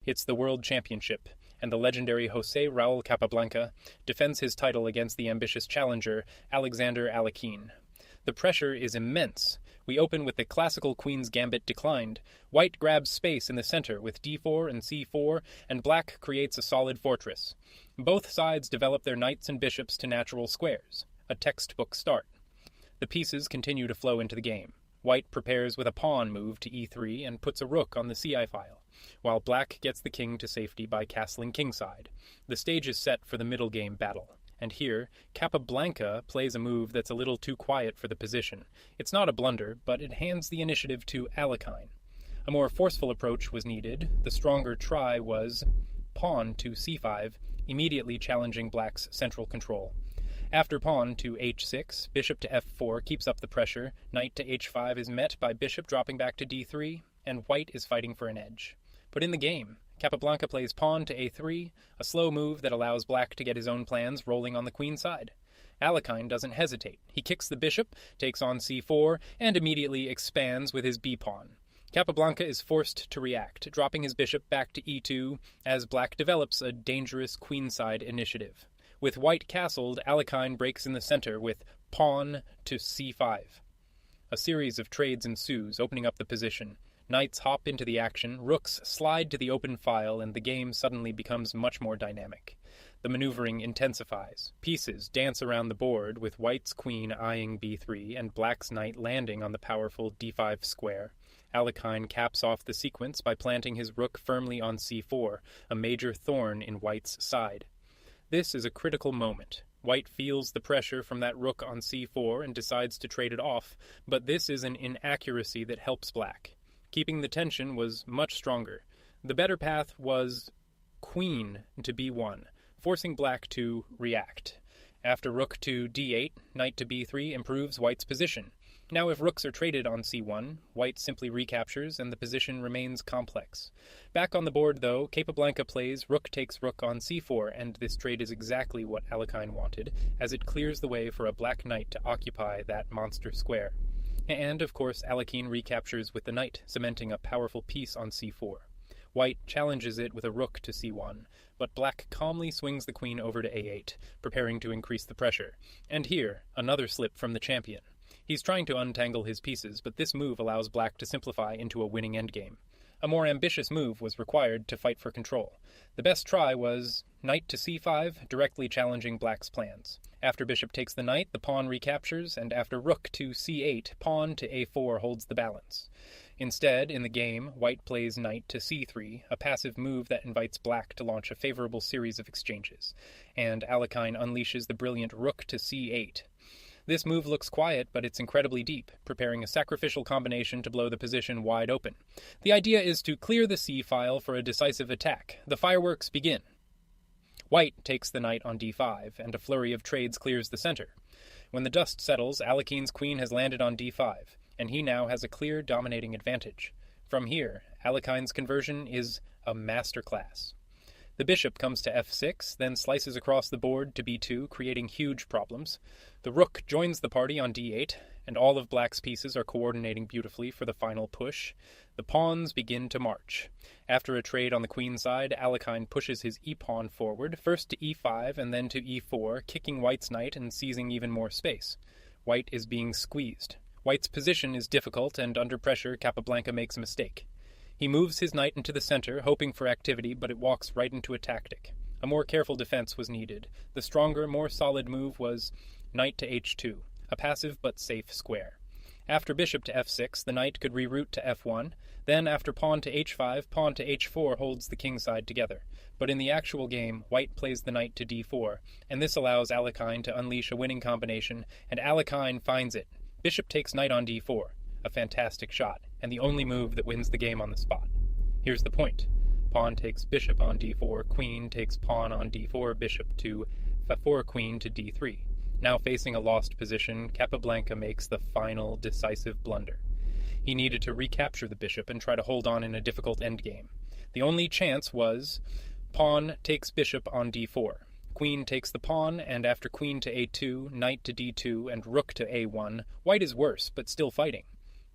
It's the World Championship, and the legendary Jose Raul Capablanca defends his title against the ambitious challenger Alexander Alekhine. The pressure is immense. We open with the classical Queen's Gambit declined. White grabs space in the center with d4 and c4, and black creates a solid fortress. Both sides develop their knights and bishops to natural squares. A textbook start. The pieces continue to flow into the game. White prepares with a pawn move to e3 and puts a rook on the ci file, while black gets the king to safety by castling kingside. The stage is set for the middle game battle. And here, Capablanca plays a move that's a little too quiet for the position. It's not a blunder, but it hands the initiative to Alekhine. A more forceful approach was needed. The stronger try was pawn to c5, immediately challenging black's central control. After pawn to h6, bishop to f4 keeps up the pressure, knight to h5 is met by bishop dropping back to d3, and white is fighting for an edge. But in the game, Capablanca plays pawn to a3, a slow move that allows black to get his own plans rolling on the queen side. Alekhine doesn't hesitate. He kicks the bishop, takes on c4, and immediately expands with his b-pawn. Capablanca is forced to react, dropping his bishop back to e2 as black develops a dangerous queenside initiative. With white castled, Alekhine breaks in the center with pawn to c5. A series of trades ensues, opening up the position. Knights hop into the action, rooks slide to the open file, and the game suddenly becomes much more dynamic. The maneuvering intensifies. Pieces dance around the board, with white's queen eyeing b3 and black's knight landing on the powerful d5 square. Alekhine caps off the sequence by planting his rook firmly on c4, a major thorn in white's side. This is a critical moment. White feels the pressure from that rook on c4 and decides to trade it off, but this is an inaccuracy that helps black. Keeping the tension was much stronger. The better path was queen to b1, forcing black to react. After rook to d8, knight to b3 improves white's position. Now if rooks are traded on c1, white simply recaptures and the position remains complex. Back on the board though, Capablanca plays rook takes rook on c4, and this trade is exactly what Alekhine wanted, as it clears the way for a black knight to occupy that monster square. And, of course, Alekhine recaptures with the knight, cementing a powerful piece on c4. White challenges it with a rook to c1, but black calmly swings the queen over to a8, preparing to increase the pressure. And here, another slip from the champion. He's trying to untangle his pieces, but this move allows black to simplify into a winning endgame. A more ambitious move was required to fight for control. The best try was knight to c5, directly challenging black's plans. After bishop takes the knight, the pawn recaptures, and after rook to c8, pawn to a4 holds the balance. Instead, in the game, white plays knight to c3, a passive move that invites black to launch a favorable series of exchanges, and Alekhine unleashes the brilliant rook to c8. This move looks quiet, but it's incredibly deep, preparing a sacrificial combination to blow the position wide open. The idea is to clear the c-file for a decisive attack. The fireworks begin. White takes the knight on d5, and a flurry of trades clears the center. When the dust settles, Alekhine's queen has landed on d5, and he now has a clear dominating advantage. From here, Alekhine's conversion is a masterclass. The bishop comes to f6, then slices across the board to b2, creating huge problems. The rook joins the party on d8, and all of black's pieces are coordinating beautifully for the final push. The pawns begin to march. After a trade on the queen side, Alekhine pushes his e-pawn forward, first to e5 and then to e4, kicking white's knight and seizing even more space. White is being squeezed. White's position is difficult, and under pressure, Capablanca makes a mistake. He moves his knight into the center, hoping for activity, but it walks right into a tactic. A more careful defense was needed. The stronger, more solid move was knight to h2, a passive but safe square. After bishop to f6, the knight could reroute to f1. Then, after pawn to h5, pawn to h4 holds the kingside together. But in the actual game, white plays the knight to d4, and this allows Alekhine to unleash a winning combination, and Alekhine finds it. Bishop takes knight on d4. A fantastic shot, and the only move that wins the game on the spot. Here's the point. Pawn takes bishop on d4, queen takes pawn on d4, bishop to f4, queen to d3. Now facing a lost position, Capablanca makes the final decisive blunder. He needed to recapture the bishop and try to hold on in a difficult endgame. The only chance was pawn takes bishop on d4. Queen takes the pawn, and after queen to a2, knight to d2, and rook to a1, white is worse, but still fighting.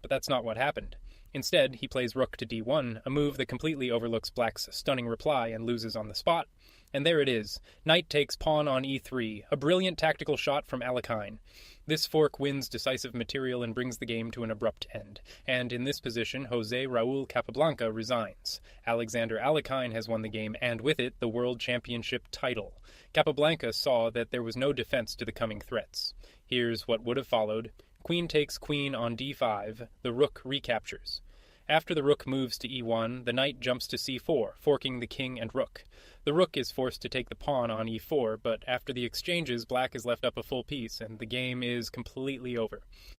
But that's not what happened. Instead, he plays rook to d1, a move that completely overlooks black's stunning reply and loses on the spot. And there it is. Knight takes pawn on e3, a brilliant tactical shot from Alekhine. This fork wins decisive material and brings the game to an abrupt end. And in this position, Jose Raul Capablanca resigns. Alexander Alekhine has won the game, and with it, the World Championship title. Capablanca saw that there was no defense to the coming threats. Here's what would have followed. Queen takes queen on d5, the rook recaptures. After the rook moves to e1, the knight jumps to c4, forking the king and rook. The rook is forced to take the pawn on e4, but after the exchanges, black is left up a full piece, and the game is completely over.